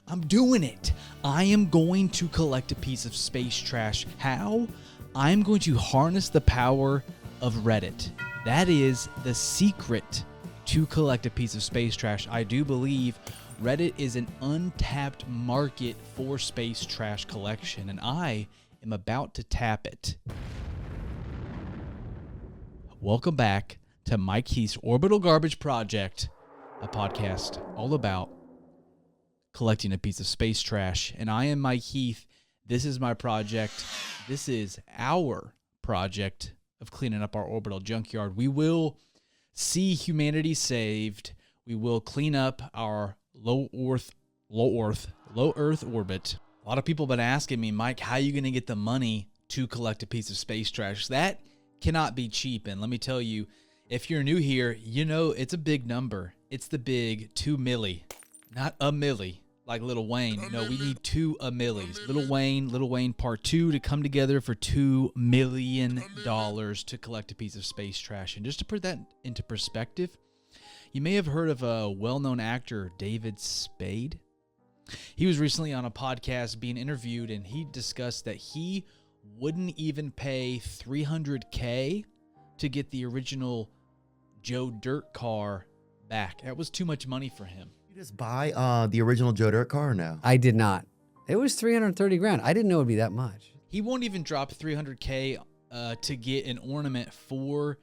I'm doing it. I am going to collect a piece of space trash. How? I'm going to harness the power of Reddit. That is the secret to collect a piece of space trash. I do believe Reddit is an untapped market for space trash collection, and I am about to tap it. Welcome back to Mike Heath's Orbital Garbage Project, a podcast all about collecting a piece of space trash. And I am Mike Heath. This is my project. This is our project of cleaning up our orbital junkyard. We will see humanity saved. We will clean up our low Earth orbit. A lot of people have been asking me, Mike, how are you going to get the money to collect a piece of space trash? That cannot be cheap. And let me tell you, if you're new here, you know it's a big number. It's the big 2 milli, not a milli like Lil Wayne. No, we need 2 millis. Lil Wayne part 2 to come together for $2 million to collect a piece of space trash. And just to put that into perspective, you may have heard of a well-known actor, David Spade. He was recently on a podcast being interviewed, and he discussed that he wouldn't even pay $300K to get the original Joe Dirt car back. That was too much money for him. You just buy the original Joe Dirt car now? I did not. It was 330 grand. I didn't know it'd be that much. He won't even drop $300K to get an ornament for...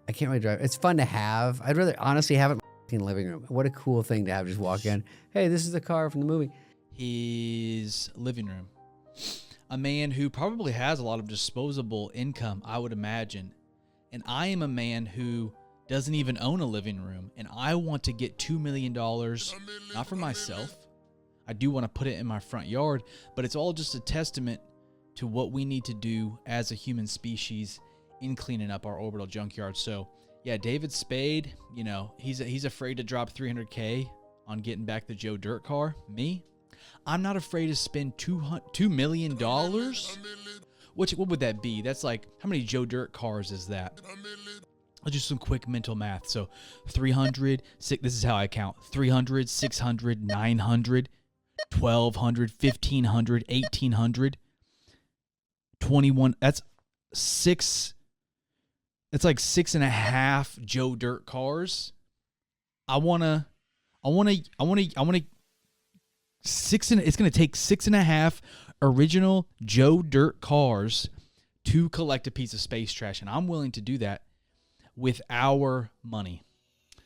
I can't really drive. It's fun to have. I'd rather honestly have it in my living room. What a cool thing to have. Just walk in. Hey, this is the car from the movie. His living room. A man who probably has a lot of disposable income, I would imagine. And I am a man who doesn't even own a living room. And I want to get $2 million, not for myself. I do want to put it in my front yard, but it's all just a testament to what we need to do as a human species in cleaning up our orbital junkyard. So yeah, David Spade, you know, he's afraid to drop $300K on getting back the Joe Dirt car. Me, I'm not afraid to spend $2 million. What would that be? That's like, how many Joe Dirt cars is that? I'll do some quick mental math. So 300, this is how I count. 300, 600, 900, 1200, 1500, 1800, 21. That's like 6.5 Joe Dirt cars. I wanna it's gonna take 6.5 original Joe Dirt cars to collect a piece of space trash, and I'm willing to do that with our money.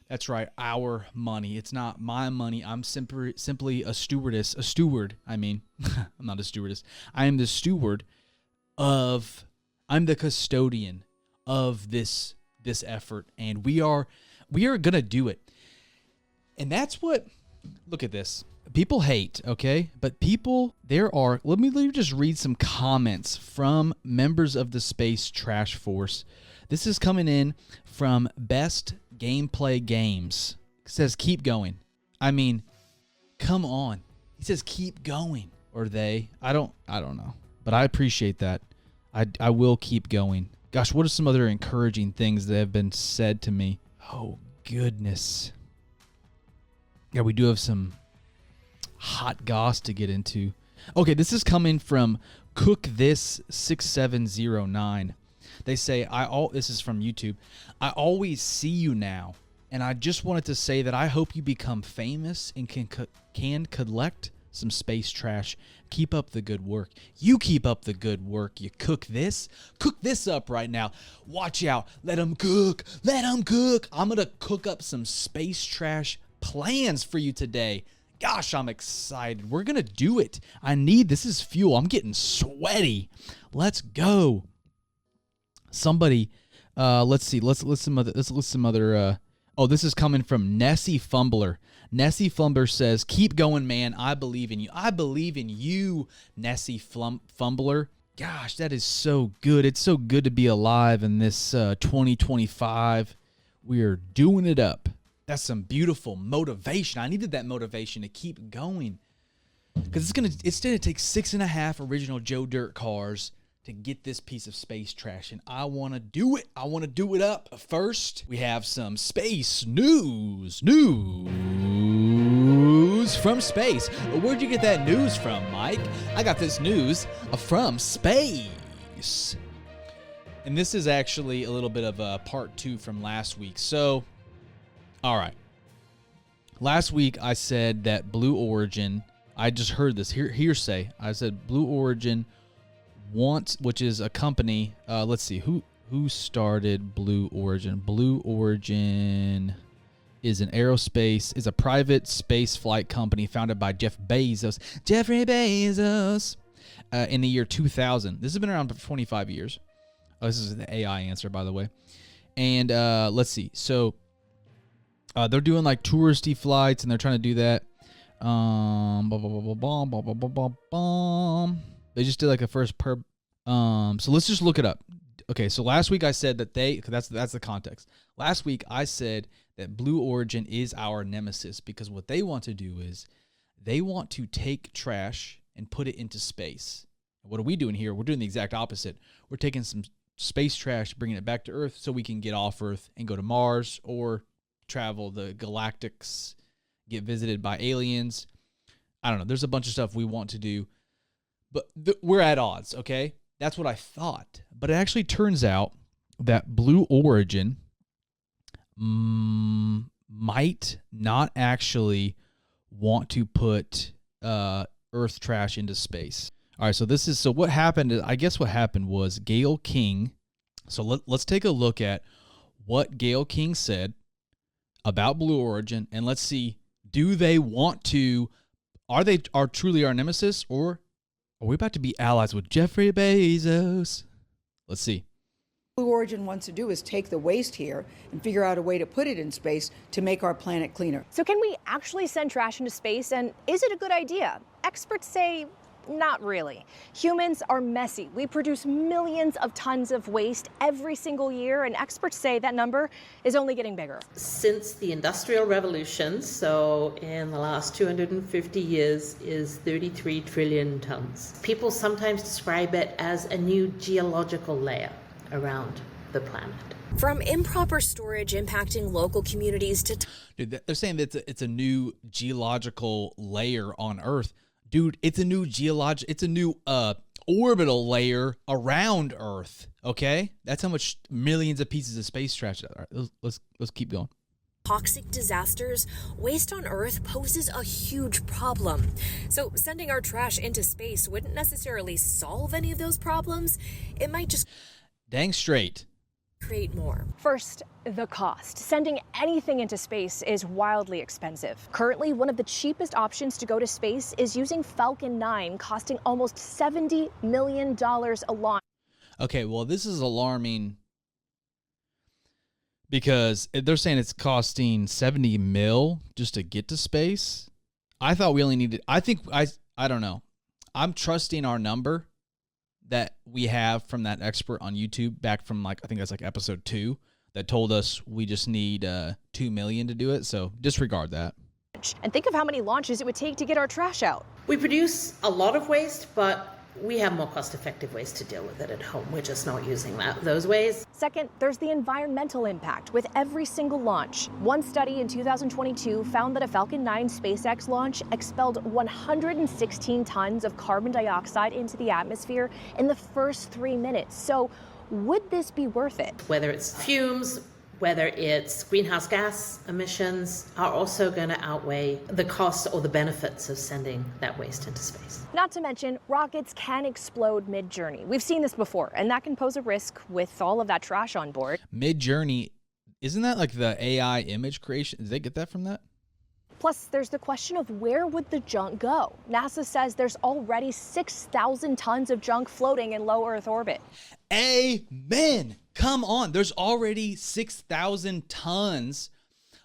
That's right, our money. It's not my money. I'm simply a steward. I mean, I'm not a stewardess. I am the steward of. I'm the custodian of this effort, and we are gonna do it. And that's what. Look at this. People hate, okay? But let me just read some comments from members of the Space Trash Force. This is coming in from Best Gameplay Games. It says, keep going. I mean, come on. He says, keep going. Or they. I don't know. But I appreciate that. I will keep going. Gosh, what are some other encouraging things that have been said to me? Oh, goodness. Yeah, we do have some hot goss to get into. Okay, this is coming from CookThis6709. They say, this is from YouTube. I always see you now, and I just wanted to say that I hope you become famous and can collect some space trash. Keep up the good work. You keep up the good work. You cook this up right now. Watch out. Let them cook. I'm going to cook up some space trash plans for you today. Gosh, I'm excited. We're going to do it. This is fuel. I'm getting sweaty. Let's go. Somebody, let's see. Let's list some other, this is coming from Nessie Fumbler. Nessie Fumbler says, keep going, man. I believe in you. I believe in you, Nessie Fumbler. Gosh, that is so good. It's so good to be alive in this 2025. We are doing it up. That's some beautiful motivation. I needed that motivation to keep going. Because it's gonna take 6.5 original Joe Dirt cars to get this piece of space trash, and I want to do it. I want to do it up. But first, we have some space news. news from space. Where'd you get that news from, Mike? I got this news from space. And this is actually a little bit of a part 2 from last week. So, all right. Last week I said that Blue Origin, I just heard this hearsay. I said Blue Origin wants, which is a company, let's see, who started Blue Origin? Blue Origin is a private space flight company founded by Jeffrey Bezos, in the year 2000. This has been around for 25 years. Oh, this is the AI answer, by the way. And let's see. So they're doing like touristy flights, and they're trying to do that. They just did like a first so let's just look it up. Okay, so last week I said that that's the context. Last week I said that Blue Origin is our nemesis because what they want to do is they want to take trash and put it into space. What are we doing here? We're doing the exact opposite. We're taking some space trash, bringing it back to Earth so we can get off Earth and go to Mars or travel the galactics, get visited by aliens. I don't know. There's a bunch of stuff we want to do, but we're at odds, okay? That's what I thought. But it actually turns out that Blue Origin might not actually want to put Earth trash into space. All right, so what happened is, I guess what happened was Gayle King. So let's take a look at what Gayle King said about Blue Origin, and let's see, do they want to, are truly our nemesis, or are we about to be allies with Jeffrey Bezos? Let's see. Blue Origin wants to do is take the waste here and figure out a way to put it in space to make our planet cleaner. So can we actually send trash into space, and is it a good idea? Experts say not really. Humans are messy. We produce millions of tons of waste every single year, and experts say that number is only getting bigger. Since the Industrial Revolution, so in the last 250 years, is 33 trillion tons. People sometimes describe it as a new geological layer around the planet. From improper storage impacting local communities to... Dude, they're saying that it's a new geological layer on Earth. Dude, it's a new orbital layer around Earth, okay? That's how much millions of pieces of space trash. All right, let's keep going. Toxic disasters, waste on Earth poses a huge problem. So sending our trash into space wouldn't necessarily solve any of those problems. It might just... Dang straight. Create more. First, the cost. Sending anything into space is wildly expensive. Currently, one of the cheapest options to go to space is using Falcon 9, costing almost $70 million a launch. Okay, well, this is alarming because they're saying it's costing 70 mil just to get to space. I thought we only needed, I don't know. I'm trusting our number that we have from that expert on YouTube back from I think that's episode 2 that told us we just need 2 million to do it. So disregard that. And think of how many launches it would take to get our trash out. We produce a lot of waste, but we have more cost-effective ways to deal with it at home. We're just not using those ways. Second, there's the environmental impact with every single launch. One study in 2022 found that a Falcon 9 SpaceX launch expelled 116 tons of carbon dioxide into the atmosphere in the first 3 minutes. So would this be worth it? Whether it's fumes, whether it's greenhouse gas emissions, are also going to outweigh the cost or the benefits of sending that waste into space. Not to mention, rockets can explode mid-journey. We've seen this before, and that can pose a risk with all of that trash on board. Mid-journey, isn't that like the AI image creation? Did they get that from that? Plus, there's the question of where would the junk go? NASA says there's already 6,000 tons of junk floating in low Earth orbit. Amen. Come on. There's already 6,000 tons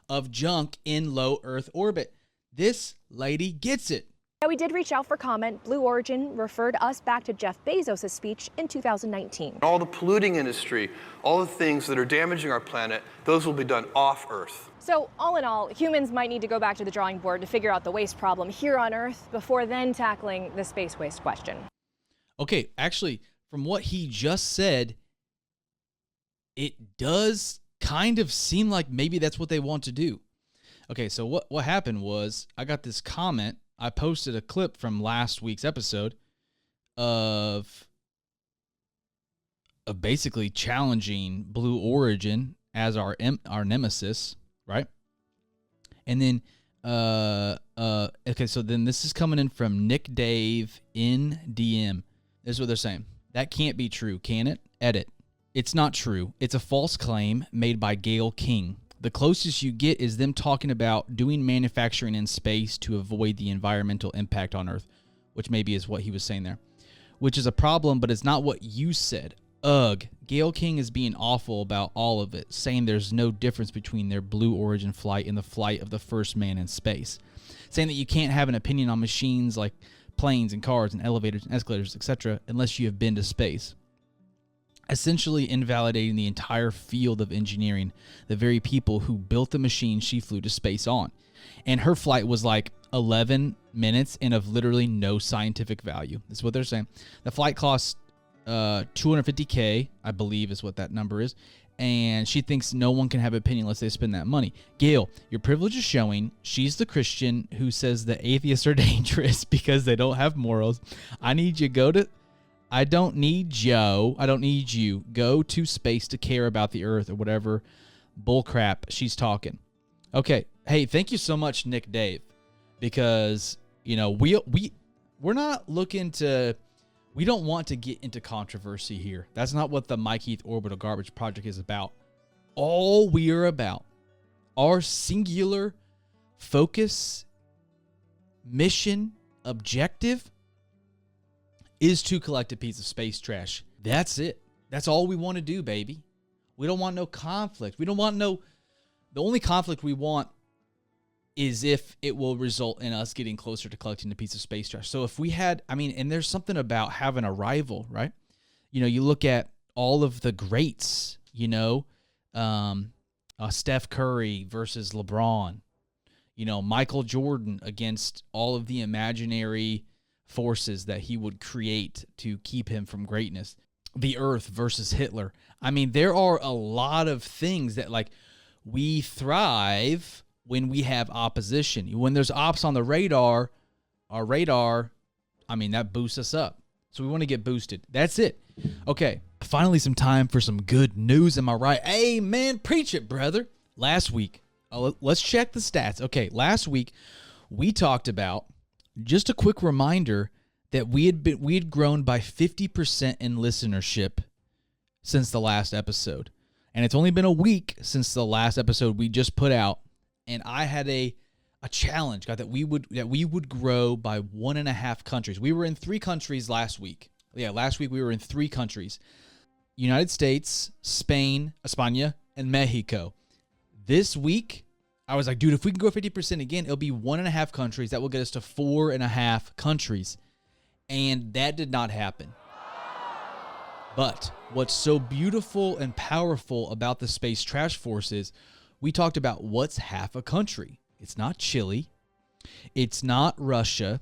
of junk in low Earth orbit. This lady gets it. Now, we did reach out for comment. Blue Origin referred us back to Jeff Bezos' speech in 2019. All the polluting industry, all the things that are damaging our planet, those will be done off Earth. So all in all, humans might need to go back to the drawing board to figure out the waste problem here on Earth before then tackling the space waste question. Okay, actually, from what he just said, it does kind of seem like maybe that's what they want to do. Okay, so what happened was I got this comment. I posted a clip from last week's episode of basically challenging Blue Origin as our nemesis, right? And then okay, so then this is coming in from Nick Dave in DM. This is what they're saying. That can't be true, can it? Edit. It's not true. It's a false claim made by Gail King. The closest you get is them talking about doing manufacturing in space to avoid the environmental impact on Earth, which maybe is what he was saying there, which is a problem, but it's not what you said. Ugh. Gail King is being awful about all of it, saying there's no difference between their Blue Origin flight and the flight of the first man in space, saying that you can't have an opinion on machines like planes and cars and elevators and escalators, etc., unless you have been to space. Essentially invalidating the entire field of engineering, the very people who built the machine she flew to space on. And her flight was like 11 minutes and of literally no scientific value. That's what they're saying. The flight cost $250K, I believe is what that number is. And she thinks no one can have an opinion unless they spend that money. Gail, your privilege is showing. She's the Christian who says the atheists are dangerous because they don't have morals. I don't need Joe. I don't need you. Go to space to care about the Earth or whatever bullcrap she's talking. Okay. Hey, thank you so much, Nick Dave, because we're not looking to. We don't want to get into controversy here. That's not what the Mike Heath Orbital Garbage Project is about. All we are about, our singular focus, mission, objective, is to collect a piece of space trash. That's it. That's all we want to do, baby. We don't want no conflict. The only conflict we want is if it will result in us getting closer to collecting a piece of space trash. So if we had, and there's something about having a rival, right? You look at all of the greats, Steph Curry versus LeBron, Michael Jordan against all of the imaginary forces that he would create to keep him from greatness. The Earth versus Hitler. There are a lot of things that we thrive when we have opposition. When there's ops on the radar, our radar, that boosts us up. So we want to get boosted. That's it. Okay, finally some time for some good news. Am I right? Amen. Preach it, brother. Last week, let's check the stats. Okay, last week we talked about, just a quick reminder, that we had grown by 50% in listenership since the last episode. And it's only been a week since the last episode we just put out. And I had a challenge, God, that we would grow by 1.5 countries. We were in 3 countries last week. Yeah, last week we were in 3 countries. United States, Spain, España, and Mexico. This week, I was like, dude, if we can grow 50% again, it'll be 1.5 countries. That will get us to 4.5 countries. And that did not happen. But what's so beautiful and powerful about the Space Trash Force is we talked about what's half a country. It's not Chile. It's not Russia.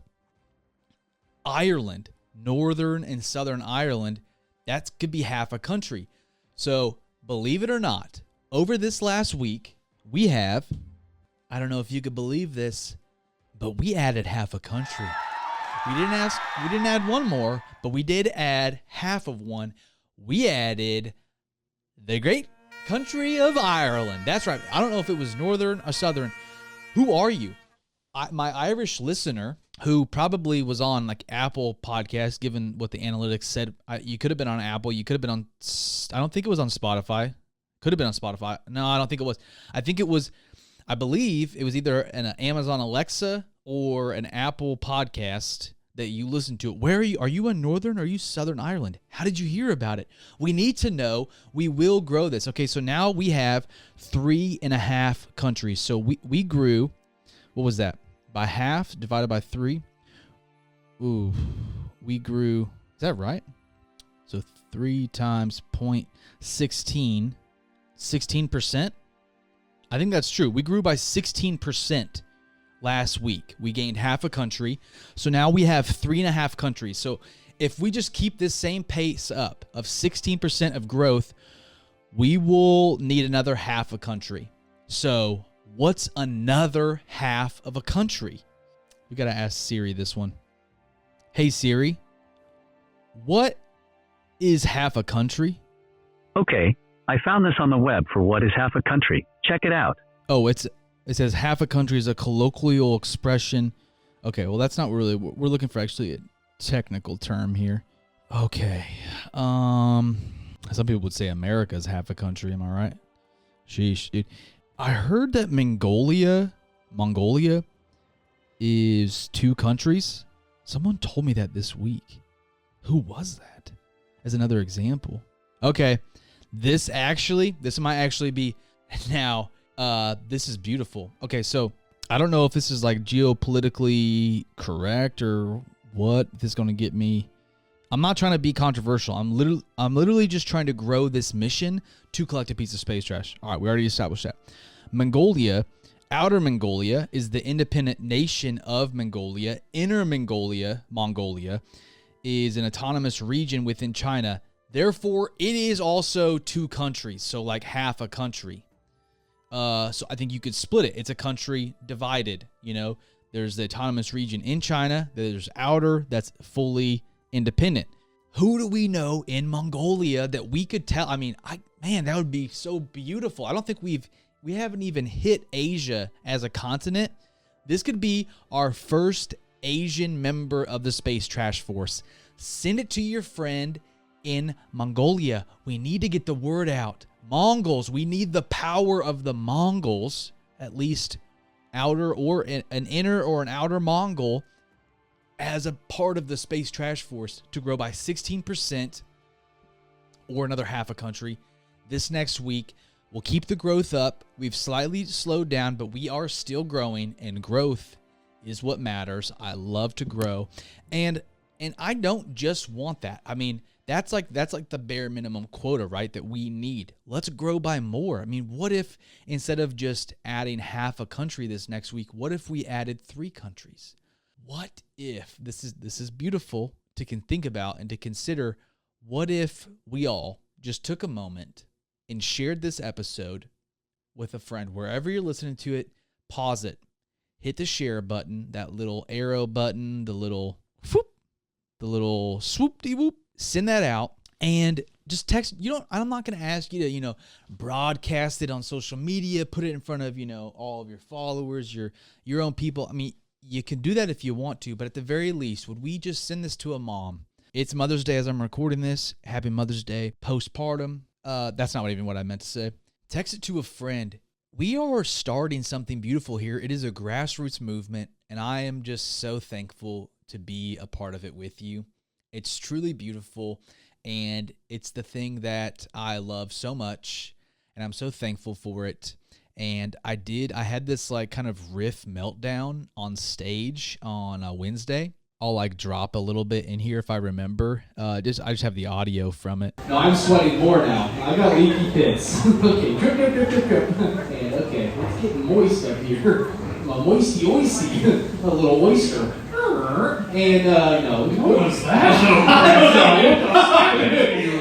Ireland, Northern and Southern Ireland, that could be half a country. So believe it or not, over this last week, we have, I don't know if you could believe this, but we added half a country. We didn't add one more, but we did add half of one. We added the great country of Ireland. That's right. I don't know if it was Northern or Southern. Who are you? My Irish listener, who probably was on Apple Podcast, given what the analytics said. You could have been on Apple. You could have been on, I don't think it was on Spotify. Could have been on Spotify. No, I don't think it was. I believe it was either an Amazon Alexa or an Apple Podcast that you listen to it. Where are you? Are you in Northern or are you Southern Ireland? How did you hear about it? We need to know. We will grow this. Okay, so now we have 3.5 countries. So we grew, what was that? By half divided by 3. Ooh, we grew, is that right? So 3 times 0.16, 16%? I think that's true. We grew by 16%. Last week. We gained half a country. So now we have 3.5 countries. So if we just keep this same pace up of 16% of growth, we will need another half a country. So What's another half of a country? We got to ask Siri this one. Hey, Siri, what is half a country? Okay, I found this on the web for what is half a country. Check it out. Oh, it says half a country is a colloquial expression. Okay, well, that's not really, we're looking for actually a technical term here. Okay. Some people would say America is half a country. Am I right? Sheesh, dude. I heard that Mongolia is 2 countries. Someone told me that this week. Who was that? As another example. Okay. This might actually be now. This is beautiful. Okay, so I don't know if this is like geopolitically correct or what. This is going to get me. I'm not trying to be controversial. I'm literally just trying to grow this mission to collect a piece of space trash. All right, we already established that. Mongolia, Outer Mongolia, is the independent nation of Mongolia. Inner Mongolia is an autonomous region within China. Therefore, it is also 2 countries, so like half a country. So I think you could split it. It's a country divided, you know. There's the autonomous region in China. There's outer that's fully independent. Who do we know in Mongolia that we could tell? I mean, man, that would be so beautiful. I don't think we haven't even hit Asia as a continent. This could be our first Asian member of the Space Trash Force. Send it to your friend in Mongolia. We need to get the word out. Mongols, we need the power of the Mongols, at least outer or an inner or an outer Mongol, as a part of the Space Trash Force to grow by 16% or another half a country this next week. We'll keep the growth up. We've slightly slowed down, but we are still growing, and growth is what matters. I love to grow. And I don't just want that. I mean, that's like the bare minimum quota, right, that we need. Let's grow by more. I mean, what if instead of just adding half a country this next week, what if we added 3 countries? What if, this is beautiful to think about and to consider, what if we all just took a moment and shared this episode with a friend? Wherever you're listening to it, pause it, hit the share button, that little arrow button, the little whoop, the little swoop-de-whoop, send that out, and just text. I'm not going to ask you to, broadcast it on social media, put it in front of, all of your followers, your own people. I mean, you can do that if you want to, but at the very least, would we just send this to a mom? It's Mother's Day as I'm recording this. Happy Mother's Day. Postpartum. That's not even what I meant to say. Text it to a friend. We are starting something beautiful here. It is a grassroots movement, and I am just so thankful to be a part of it with you. It's truly beautiful, and it's the thing that I love so much, and I'm so thankful for it. And I had this like kind of riff meltdown on stage on a Wednesday. I'll like drop a little bit in here if I remember. I just have the audio from it. No, I'm sweating more now. I got leaky pits. Okay, drip, drip, drip, drip, drip. And okay, it's getting moist up here. A moisty, a little oyster. And what was that?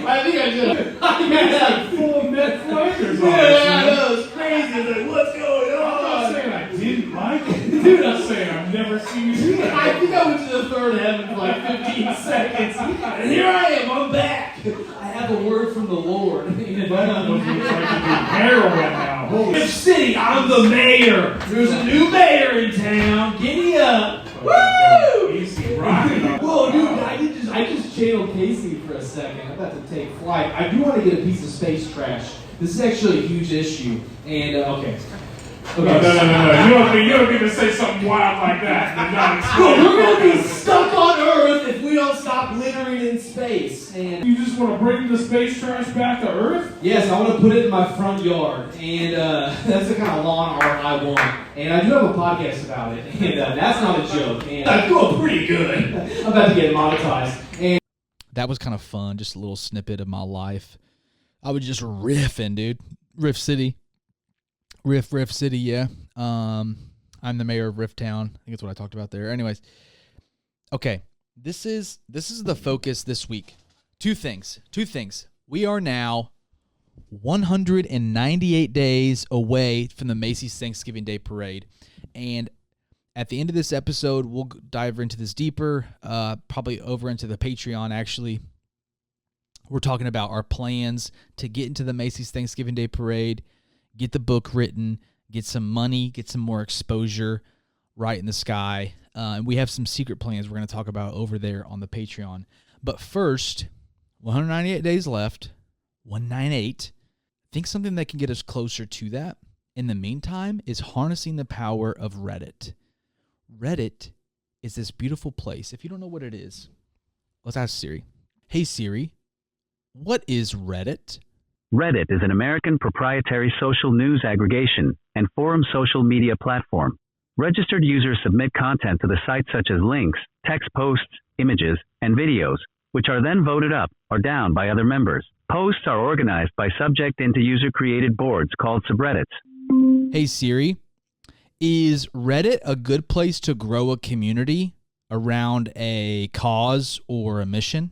I think I just like full of meth flavors. Yeah, I know, it's crazy. It's like, what's going on? I'm not saying I didn't like it. Dude, I'm saying I've never seen you. I think I went to the third heaven for like 15 seconds. And here I am, I'm back. I have a word from the Lord. Heroin now. Riff City, I'm the mayor. There's a new mayor in town. Giddy up. Woo! Easy rocking. Whoa, dude, I just channeled Casey for a second. I'm about to take flight. I do want to get a piece of space trash. This is actually a huge issue. And, okay. No. You don't get to say something wild like that. We're going to be stuck on Earth if we don't stop littering in space. And you just want to bring the space trash back to Earth? Yes, I want to put it in my front yard. And that's the kind of lawn art I want. And I do have a podcast about it. And that's not a joke. And I'm doing pretty good. I'm about to get monetized. And that was kind of fun. Just a little snippet of my life. I was just riffing, dude. Riff City. Riff City, yeah. I'm the mayor of Rifftown. I think that's what I talked about there. Anyways, okay. This is the focus this week. Two things. We are now 198 days away from the Macy's Thanksgiving Day Parade. And at the end of this episode, we'll dive into this deeper, probably over into the Patreon, actually. We're talking about our plans to get into the Macy's Thanksgiving Day Parade, get the book written, get some money, get some more exposure right in the sky. And we have some secret plans we're going to talk about over there on the Patreon. But first, 198 days left, 198. I think something that can get us closer to that in the meantime is harnessing the power of Reddit. Reddit is this beautiful place. If you don't know what it is, let's ask Siri. Hey Siri, what is Reddit? Reddit is an American proprietary social news aggregation and forum social media platform. Registered users submit content to the site such as links, text posts, images, and videos, which are then voted up or down by other members. Posts are organized by subject into user-created boards called subreddits. Hey Siri, is Reddit a good place to grow a community around a cause or a mission?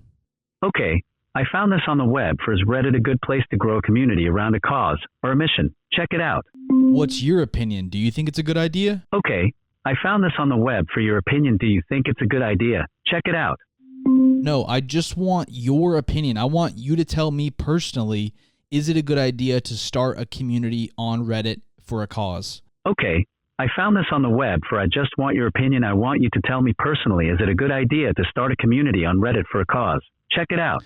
Okay, I found this on the web for is Reddit a good place to grow a community around a cause or a mission? Check it out. What's your opinion? Do you think it's a good idea? Okay, I found this on the web for your opinion. Do you think it's a good idea? Check it out. No, I just want your opinion. I want you to tell me personally, is it a good idea to start a community on Reddit for a cause? Okay, I found this on the web for I just want your opinion. I want you to tell me personally, is it a good idea to start a community on Reddit for a cause? Check it out.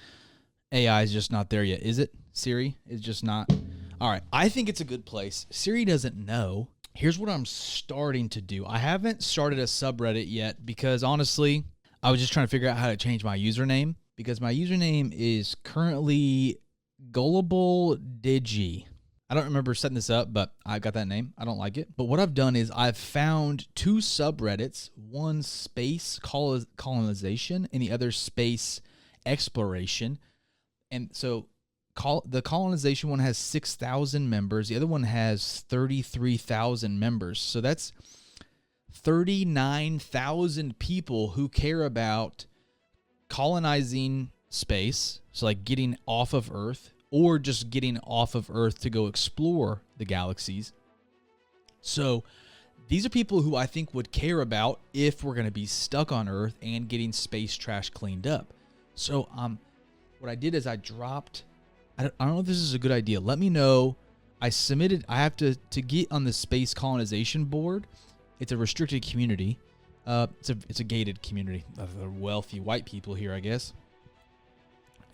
AI is just not there yet, is it? Siri is just not. All right, I think it's a good place. Siri doesn't know. Here's what I'm starting to do. I haven't started a subreddit yet because honestly, I was just trying to figure out how to change my username because my username is currently Gullible Digi. I don't remember setting this up, but I got that name. I don't like it. But what I've done is I've found two subreddits, one space colonization and the other space exploration. And so the colonization one has 6,000 members. The other one has 33,000 members. So that's 39,000 people who care about colonizing space. So like getting off of Earth or just getting off of Earth to go explore the galaxies. So these are people who I think would care about if we're going to be stuck on Earth and getting space trash cleaned up. So what I did is I dropped, I don't know if this is a good idea. Let me know. I have to get on the space colonization board. It's a restricted community. It's a gated community of the wealthy white people here, I guess.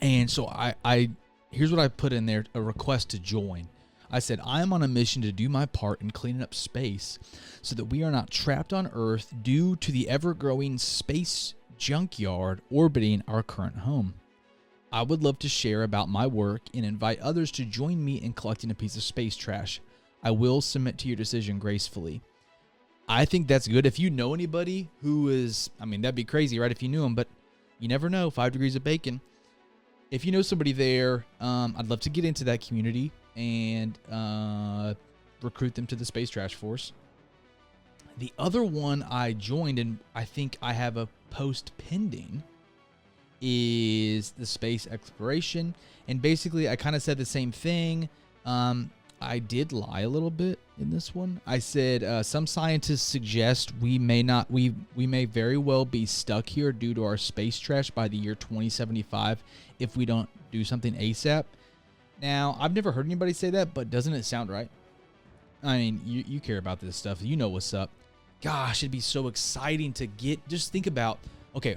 And so I here's what I put in there, a request to join. I said, I am on a mission to do my part in cleaning up space so that we are not trapped on Earth due to the ever-growing space junkyard orbiting our current home. I would love to share about my work and invite others to join me in collecting a piece of space trash. I will submit to your decision gracefully. I think that's good. If you know anybody who is, I mean, that'd be crazy, right? If you knew them, but you never know. 5 degrees of bacon. If you know somebody there, I'd love to get into that community and recruit them to the Space Trash Force. The other one I joined, and I think I have a post pending, is the space exploration. And basically, I kind of said the same thing. I did lie a little bit in this one. I said some scientists suggest we may very well be stuck here due to our space trash by the year 2075 if we don't do something ASAP. Now, I've never heard anybody say that, but doesn't it sound right? I mean, you care about this stuff. You know what's up. Gosh, it'd be so exciting to get, just think about, okay,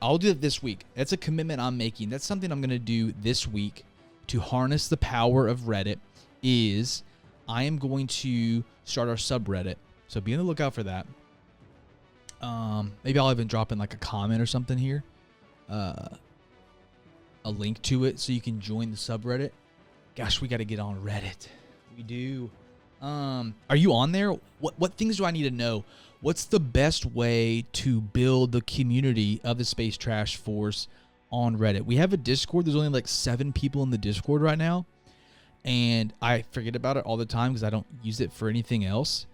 I'll do it this week. That's a commitment I'm making. That's something I'm going to do this week to harness the power of Reddit is I am going to start our subreddit. So be on the lookout for that. Maybe I'll even drop in like a comment or something here. A link to it so you can join the subreddit. Gosh, we got to get on Reddit. We do. Are you on there? What things do I need to know? What's the best way to build the community of the Space Trash Force on Reddit? We have a Discord. There's only like 7 people in the Discord right now. And I forget about it all the time because I don't use it for anything else.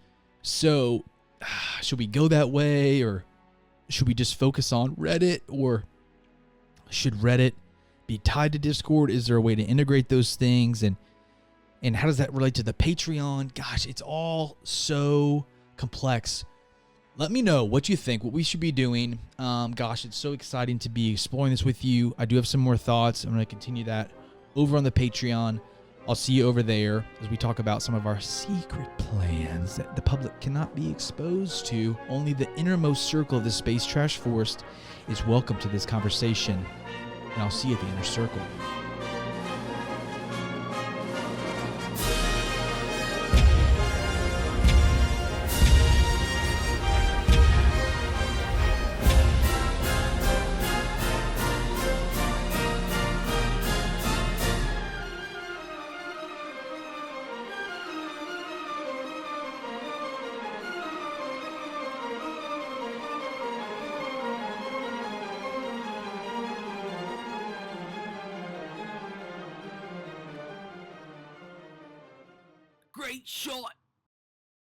So should we go that way, or should we just focus on Reddit, or should Reddit be tied to Discord? Is there a way to integrate those things? And how does that relate to the Patreon? Gosh, it's all so complex. Let me know what you think, what we should be doing. Gosh, it's so exciting to be exploring this with you. I do have some more thoughts. I'm going to continue that over on the Patreon. I'll see you over there as we talk about some of our secret plans that the public cannot be exposed to. Only the innermost circle of the Space Trash Forest is welcome to this conversation. And I'll see you at the inner circle. Great shot.